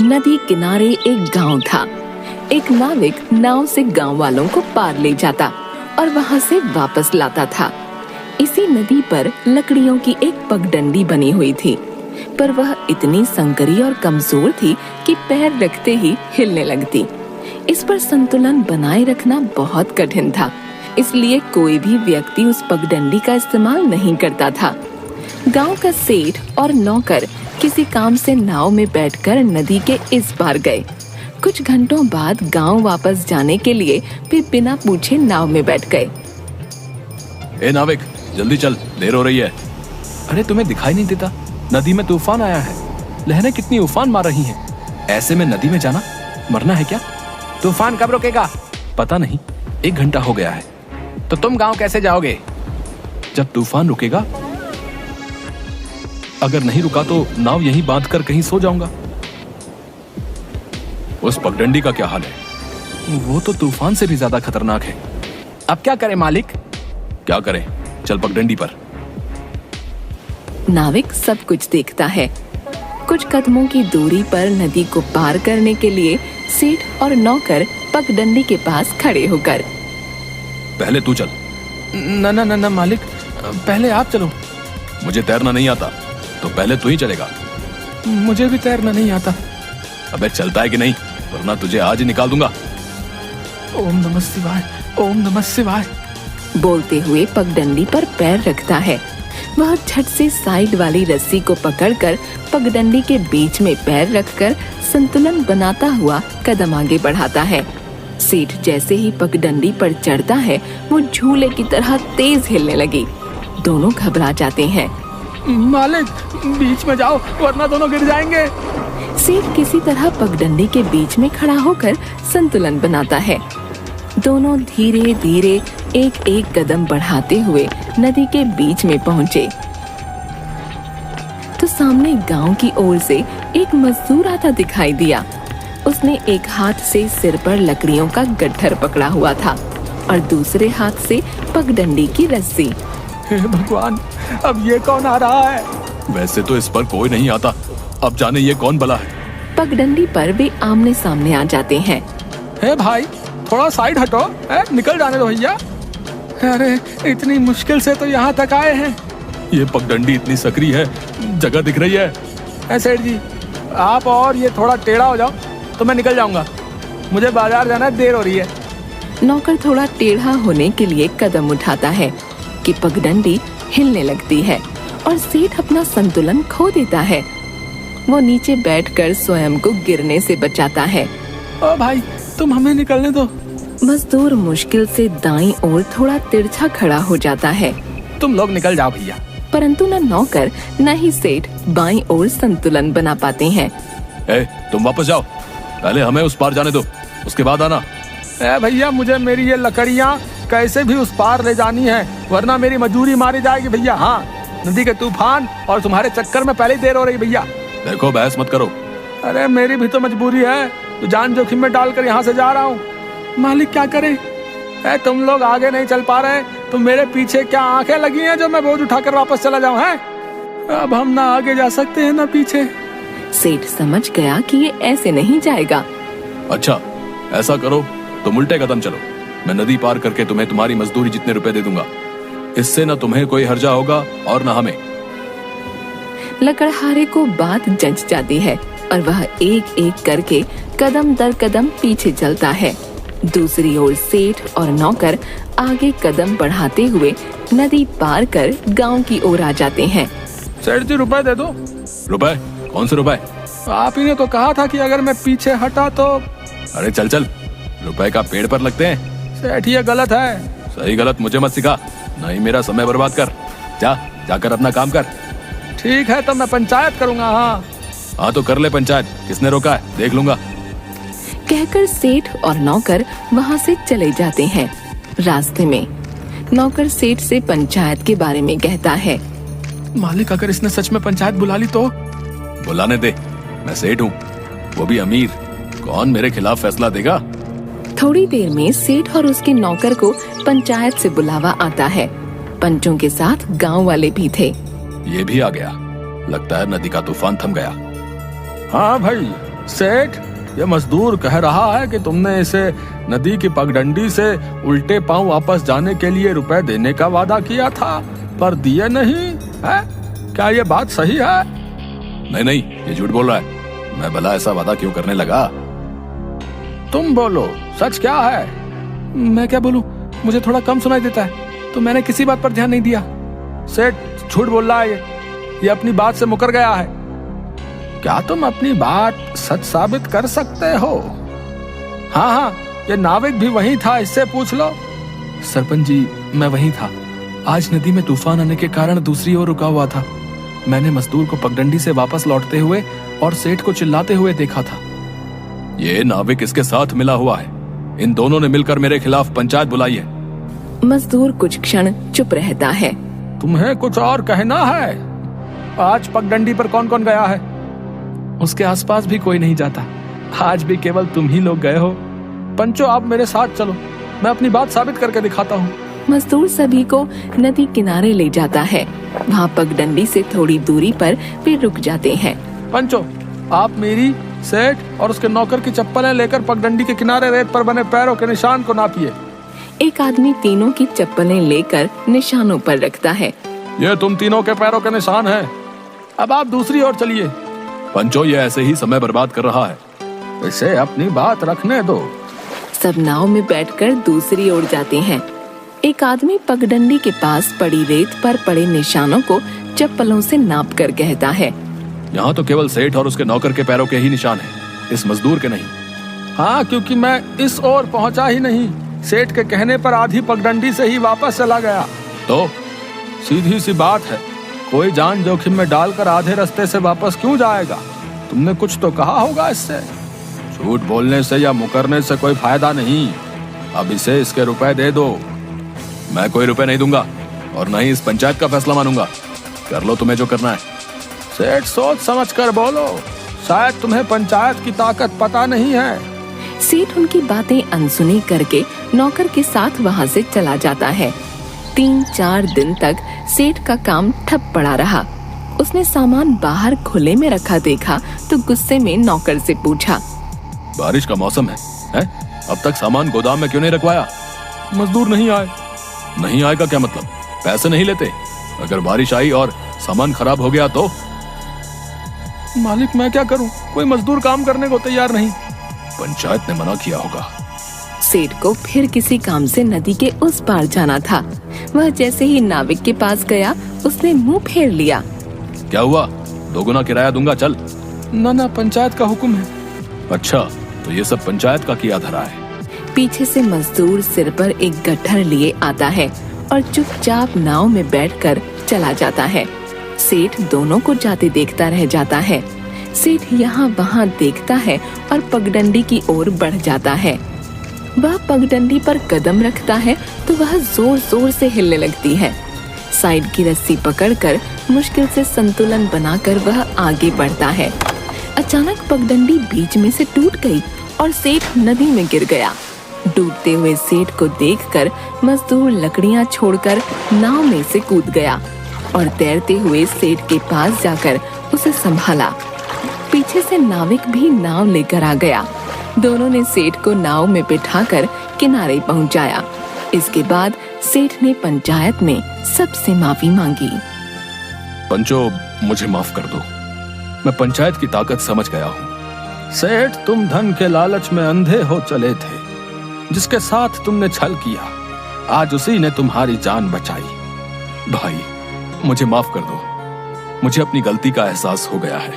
नदी किनारे एक गांव था। एक नाविक नाव से गांव वालों को पार ले जाता और वहां से वापस लाता था। इसी नदी पर लकड़ियों की एक पगडंडी बनी हुई थी, पर वह इतनी संकरी और कमजोर थी कि पैर रखते ही हिलने लगती। इस पर संतुलन बनाए रखना बहुत कठिन था, इसलिए कोई भी व्यक्ति उस पगडंडी का इस्तेमाल नहीं करता था। गांव का सेठ और नौकर किसी काम से नाव में बैठकर नदी के इस पार गए। कुछ घंटों बाद गांव वापस जाने के लिए वे बिना पूछे नाव में बैठ गए। ए नाविक, जल्दी चल, देर हो रही है। अरे तुम्हें दिखाई नहीं देता? नदी में तूफान आया है, लहरें कितनी उफान मार रही हैं। ऐसे में नदी में जाना मरना है क्या? तूफान कब रुकेगा? पता नहीं, 1 घंटा हो गया है। तो तुम गांव कैसे जाओगे? जब तूफान रुकेगा। अगर नहीं रुका तो नाव यहीं बांध कर कहीं सो जाऊंगा। उस पगडंडी का क्या हाल है? वो तो तूफान से भी ज्यादा खतरनाक है। अब क्या करें मालिक? क्या करें? चल पगडंडी पर। नाविक सब कुछ देखता है। कुछ कदमों की दूरी पर नदी को पार करने के लिए सेठ और नौकर पगडंडी के पास खड़े होकर। पहले तू चल। न मालिक, पहले आप चलो। मुझे तैरना नहीं आता, तो पहले तू ही चलेगा। मुझे भी तैरना नहीं आता। अबे चलता है कि नहीं, वरना तुझे आज ही निकाल दूंगा। ओम नमः शिवाय, ओम नमः शिवाय। बोलते हुए पगडंडी पर पैर रखता है। वह झट से साइड वाली रस्सी को पकड़कर पगडंडी के बीच में पैर रखकर संतुलन बनाता हुआ कदम आगे बढ़ाता है। सेठ जैसे ही पगडंडी पर चढ़ता है, वो झूले की तरह तेज हिलने लगी। दोनों घबरा जाते हैं। मालिक, बीच में जाओ वरना दोनों गिर जाएंगे। सेठ किसी तरह पगडंडी के बीच में खड़ा होकर संतुलन बनाता है। दोनों धीरे धीरे एक एक कदम बढ़ाते हुए नदी के बीच में पहुंचे तो सामने गांव की ओर से एक मजदूर आता दिखाई दिया। उसने एक हाथ से सिर पर लकड़ियों का गट्ठर पकड़ा हुआ था और दूसरे हाथ से पगडंडी की रस्सी। हे भगवान, अब ये कौन आ रहा है? वैसे तो इस पर कोई नहीं आता, अब जाने ये कौन भला है। पगडंडी पर वे आमने सामने आ जाते हैं। हे भाई, थोड़ा साइड हटो, निकल जाने दो भैया। अरे इतनी मुश्किल से तो यहाँ तक आए हैं। ये पगडंडी इतनी सकरी है, जगह दिख रही है। सेठ जी, आप और ये थोड़ा टेढ़ा हो जाओ तो मैं निकल जाऊंगा। मुझे बाजार जाना है, देर हो रही है। नौकर थोड़ा टेढ़ा होने के लिए कदम उठाता है कि पगडंडी हिलने लगती है और सेठ अपना संतुलन खो देता है। वो नीचे बैठकर स्वयं को गिरने से बचाता है। ओ भाई, तुम हमें निकलने दो। मजदूर मुश्किल से दाईं ओर थोड़ा तिरछा खड़ा हो जाता है। तुम लोग निकल जाओ भैया। परंतु न नौकर न ही सेठ बाईं ओर संतुलन बना पाते हैं। तुम वापस जाओ, पहले हमें उस पार जाने दो, उसके बाद आना। भैया, मुझे मेरी ये लकड़ियाँ कैसे भी उस पार ले जानी है, वरना मेरी मजदूरी मारी जाएगी भैया। हाँ, नदी के तूफान और तुम्हारे चक्कर में पहले ही देर हो रही भैया। देखो, बहस मत करो। अरे मेरी भी तो मजबूरी है, तो जान जोखिम में डालकर यहाँ से जा रहा हूँ। मालिक क्या करे? तुम लोग आगे नहीं चल पा रहे तो मेरे पीछे क्या आंखें लगी हैं जो मैं बोझ उठाकर वापस चला जाऊँ? है अब हम ना आगे जा सकते हैं ना पीछे। सेठ समझ गया कि ये ऐसे नहीं जाएगा। अच्छा, ऐसा करो, तुम उल्टे कदम चलो। मैं नदी पार करके तुम्हें तुम्हारी मजदूरी जितने रुपए दे दूंगा। इससे न तुम्हें कोई हर्जा होगा और न हमें। लकड़हारे को बात जच जाती है और वह एक एक करके कदम दर कदम पीछे चलता है। दूसरी ओर सेठ और नौकर आगे कदम बढ़ाते हुए नदी पार कर गांव की ओर आ जाते हैं। सेठ जी, रुपए दे दो। रुपए? कौन से रुपए? आप ही ने तो कहा था कि अगर मैं पीछे हटा तो। अरे चल चल, रुपए का पेड़ पर लगते हैं। सेठ, ये गलत है। सही गलत मुझे मत सिखा, नहीं मेरा समय बर्बाद कर। जाकर अपना काम कर। ठीक है, तो मैं पंचायत करूंगा। हाँ तो कर ले पंचायत, किसने रोका है देख लूंगा। कहकर सेठ और नौकर वहाँ से चले जाते हैं। रास्ते में नौकर सेठ से पंचायत के बारे में कहता है। मालिक, अगर इसने सच में पंचायत बुला ली तो? बुलाने दे, मैं सेठ हूँ, वो भी अमीर, कौन मेरे खिलाफ फैसला देगा? थोड़ी देर में सेठ और उसके नौकर को पंचायत से बुलावा आता है। पंचों के साथ गांव वाले भी थे। ये भी आ गया, लगता है नदी का तूफान थम गया। हाँ भाई, सेठ, ये मजदूर कह रहा है कि तुमने इसे नदी की पगडंडी से उल्टे पांव वापस जाने के लिए रुपए देने का वादा किया था, पर दिए नहीं है। क्या ये बात सही है? नहीं, ये झूठ बोल रहा है। मैं भला ऐसा वादा क्यों करने लगा? तुम बोलो, सच क्या है? मैं क्या बोलूं, मुझे थोड़ा कम सुनाई देता है, तो मैंने किसी बात पर ध्यान नहीं दिया। सेठ झूठ बोल रहा है, ये अपनी बात से मुकर गया है। क्या तुम अपनी बात सच साबित कर सकते हो? हाँ, ये नाविक भी वही था, इससे पूछ लो। सरपंच जी, मैं वहीं था। आज नदी में तूफान आने के कारण दूसरी ओर रुका हुआ था। मैंने मजदूर को पगडंडी से वापस लौटते हुए और सेठ को चिल्लाते हुए देखा था। ये नाविक इसके साथ मिला हुआ है। इन दोनों ने मिलकर मेरे खिलाफ पंचायत बुलाई है। मजदूर कुछ क्षण चुप रहता है। तुम्हें कुछ और कहना है? आज पगडंडी पर कौन कौन गया है? उसके आसपास भी कोई नहीं जाता। आज भी केवल तुम ही लोग गए हो। पंचो, आप मेरे साथ चलो, मैं अपनी बात साबित करके दिखाता हूँ। मजदूर सभी को नदी किनारे ले जाता है। वहाँ पगडंडी से थोड़ी दूरी पर वे रुक जाते हैं। पंचो, आप मेरी, सेठ और उसके नौकर की चप्पलें लेकर पगडंडी के किनारे रेत पर बने पैरों के निशान को नापिए। एक आदमी तीनों की चप्पलें लेकर निशानों पर रखता है। ये तुम तीनों के पैरों के निशान हैं। अब आप दूसरी ओर चलिए। पंचो, ये ऐसे ही समय बर्बाद कर रहा है। इसे अपनी बात रखने दो। सब नाव में बैठकर दूसरी ओर जाते हैं। एक आदमी पगडंडी के पास पड़ी रेत पर पड़े निशानों को चप्पलों से नाप कर कहता है, यहाँ तो केवल सेठ और उसके नौकर के पैरों के ही निशान हैं, इस मजदूर के नहीं। हाँ, क्योंकि मैं इस ओर पहुँचा ही नहीं। सेठ के कहने पर आधी पगडंडी से ही वापस चला गया। तो सीधी सी बात है, कोई जान जोखिम में डालकर आधे रास्ते से वापस क्यों जाएगा? तुमने कुछ तो कहा होगा इससे। झूठ बोलने से या मुकरने से कोई फायदा नहीं। अब इसे इसके रुपए दे दो। मैं कोई रुपए नहीं दूंगा और न ही इस पंचायत का फैसला मानूंगा। कर लो तुम्हें जो करना है। सेठ, सोच समझ कर बोलो, शायद तुम्हें पंचायत की ताकत पता नहीं है। सेठ उनकी बातें अनसुनी करके नौकर के साथ वहाँ से चला जाता है। 3-4 दिन तक सेठ का काम ठप पड़ा रहा। उसने सामान बाहर खुले में रखा देखा तो गुस्से में नौकर से पूछा, बारिश का मौसम है? अब तक सामान गोदाम में क्यों नहीं रखवाया? मजदूर नहीं आए। नहीं आएगा क्या मतलब? पैसे नहीं लेते? अगर बारिश आई और सामान खराब हो गया तो? मालिक, मैं क्या करूं? कोई मजदूर काम करने को तैयार नहीं। पंचायत ने मना किया होगा। सेठ को फिर किसी काम से नदी के उस पार जाना था। वह जैसे ही नाविक के पास गया, उसने मुंह फेर लिया। क्या हुआ? 2 गुना किराया दूंगा, चल। ना, पंचायत का हुक्म है। अच्छा, तो ये सब पंचायत का किया धरा है। पीछे से मजदूर सिर पर एक गट्ठर लिए आता है और चुपचाप नाव में बैठकर चला जाता है। सेठ दोनों को जाते देखता रह जाता है। सेठ यहाँ वहाँ देखता है और पगडंडी की ओर बढ़ जाता है। वह पगडंडी पर कदम रखता है तो वह जोर जोर से हिलने लगती है। साइड की रस्सी पकड़कर मुश्किल से संतुलन बनाकर वह आगे बढ़ता है। अचानक पगडंडी बीच में से टूट गई और सेठ नदी में गिर गया। डूबते हुए सेठ को देखकर मजदूर लकड़ियां छोड़कर नाव में से कूद गया और तैरते हुए सेठ के पास जाकर उसे संभाला। पीछे से नाविक भी नाव लेकर आ गया। दोनों ने सेठ को नाव में बिठाकर किनारे पहुंचाया। इसके बाद सेठ ने पंचायत में सबसे माफी मांगी। पंचो, मुझे माफ कर दो। मैं पंचायत की ताकत समझ गया हूँ। सेठ, तुम धन के लालच में अंधे हो चले थे। जिसके साथ तुमने छल किया, आज उसी ने तुम्हारी जान बचाई। भाई, मुझे माफ कर दो। मुझे अपनी गलती का एहसास हो गया है।